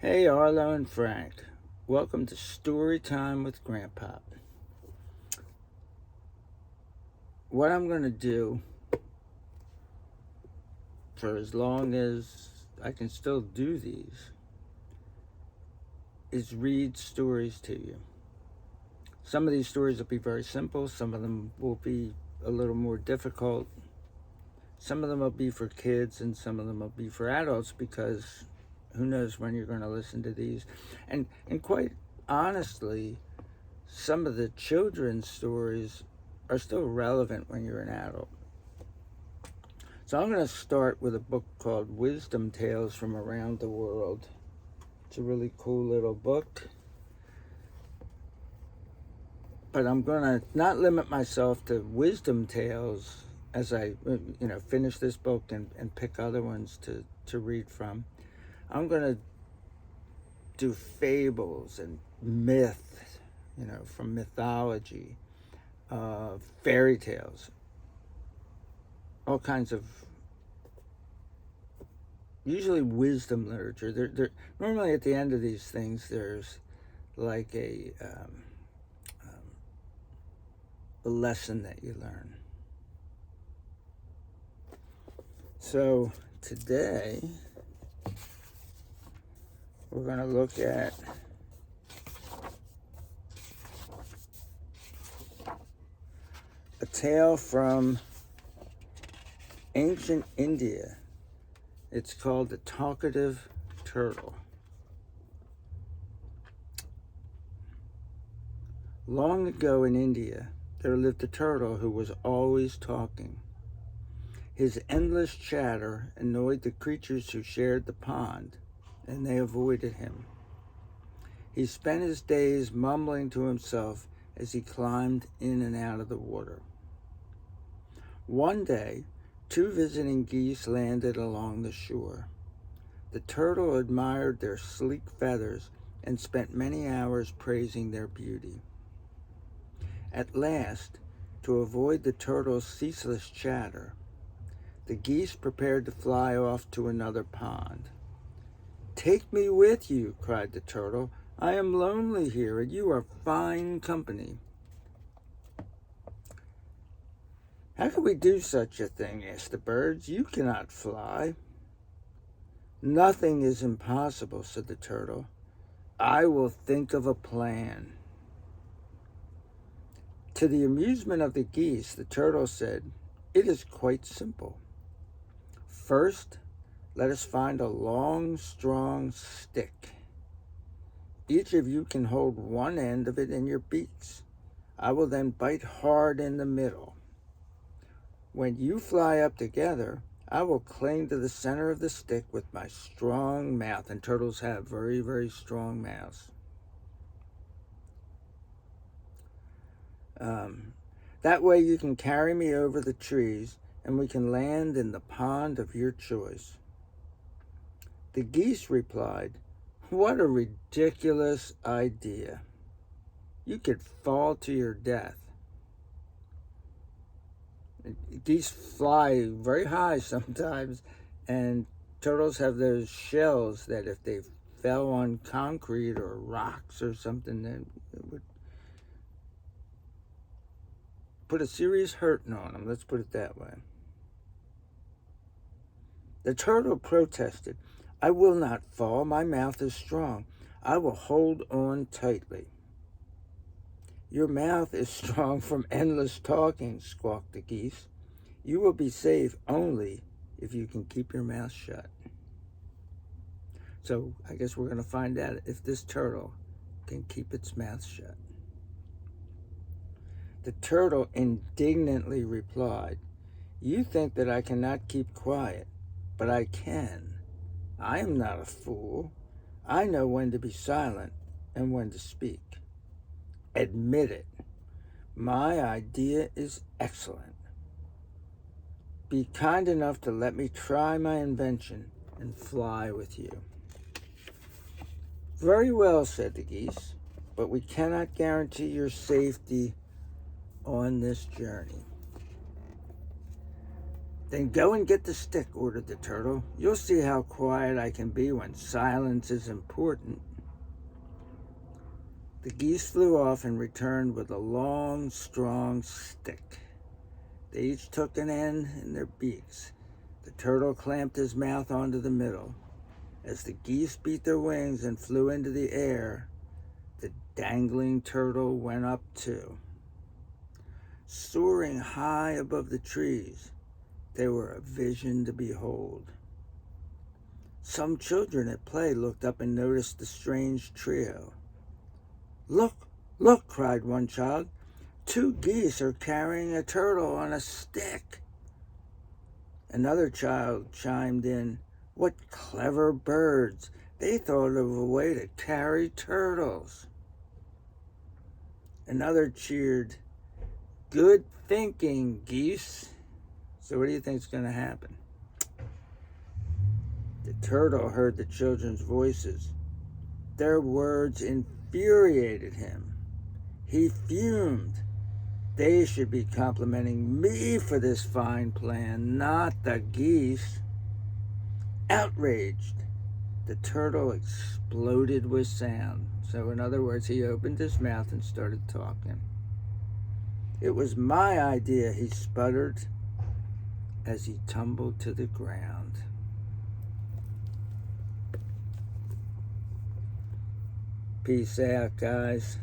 Hey Arlo and Frank, welcome to Story Time with Grandpa. What I'm going to do for as long as I can still do these is read stories to you. Some of these stories will be very simple, some of them will be a little more difficult. Some of them will be for kids and some of them will be for adults because who knows when you're going to listen to these. And quite honestly, some of the children's stories are still relevant when you're an adult. So I'm going to start with a book called Wisdom Tales from Around the World. It's a really cool little book. But I'm going to not limit myself to wisdom tales as I finish this book and pick other ones to read from. I'm going to do fables and myth, from mythology, fairy tales, all kinds of usually wisdom literature. Normally at the end of these things there's like a lesson that you learn. So today we're going to look at a tale from ancient India. It's called the Talkative Turtle. Long ago in India, there lived a turtle who was always talking. His endless chatter annoyed the creatures who shared the pond, and they avoided him. He spent his days mumbling to himself as he climbed in and out of the water. One day, 2 visiting geese landed along the shore. The turtle admired their sleek feathers and spent many hours praising their beauty. At last, to avoid the turtle's ceaseless chatter, the geese prepared to fly off to another pond. "Take me with you," cried the turtle. "I am lonely here, and you are fine company." "How can we do such a thing?" asked the birds. "You cannot fly." "Nothing is impossible," said the turtle. "I will think of a plan." To the amusement of the geese, the turtle said, "It is quite simple. First, let us find a long, strong stick. Each of you can hold one end of it in your beaks. I will then bite hard in the middle. When you fly up together, I will cling to the center of the stick with my strong mouth." And turtles have very, very strong mouths. That way you can carry me over the trees and we can land in the pond of your choice. The geese replied, "What a ridiculous idea. You could fall to your death." Geese fly very high sometimes, and turtles have those shells that if they fell on concrete or rocks or something, then it would put a serious hurting on them. Let's put it that way. The turtle protested, "I will not fall. My mouth is strong. I will hold on tightly." "Your mouth is strong from endless talking," squawked the geese. "You will be safe only if you can keep your mouth shut." So I guess we're going to find out if this turtle can keep its mouth shut. The turtle indignantly replied, "You think that I cannot keep quiet, but I can. I am not a fool. I know when to be silent and when to speak. Admit it. My idea is excellent. Be kind enough to let me try my invention and fly with you." "Very well," said the geese, "but we cannot guarantee your safety on this journey." Then go and get the stick, ordered the turtle. You'll see how quiet I can be when silence is important. The geese flew off and returned with a long, strong stick. They each took an end in their beaks. The turtle clamped his mouth onto the middle. As the geese beat their wings and flew into the air, the dangling turtle went up too. Soaring high above the trees, they were a vision to behold. Some children at play looked up and noticed the strange trio. "Look, look," cried one child. "Two geese are carrying a turtle on a stick." Another child chimed in, "What clever birds! They thought of a way to carry turtles." Another cheered, "Good thinking, geese." So what do you think is going to happen? The turtle heard the children's voices. Their words infuriated him. He fumed. They should be complimenting me for this fine plan, not the geese. Outraged, the turtle exploded with sound. So in other words, he opened his mouth and started talking. "It was my idea," he sputtered as he tumbled to the ground. Peace out, guys.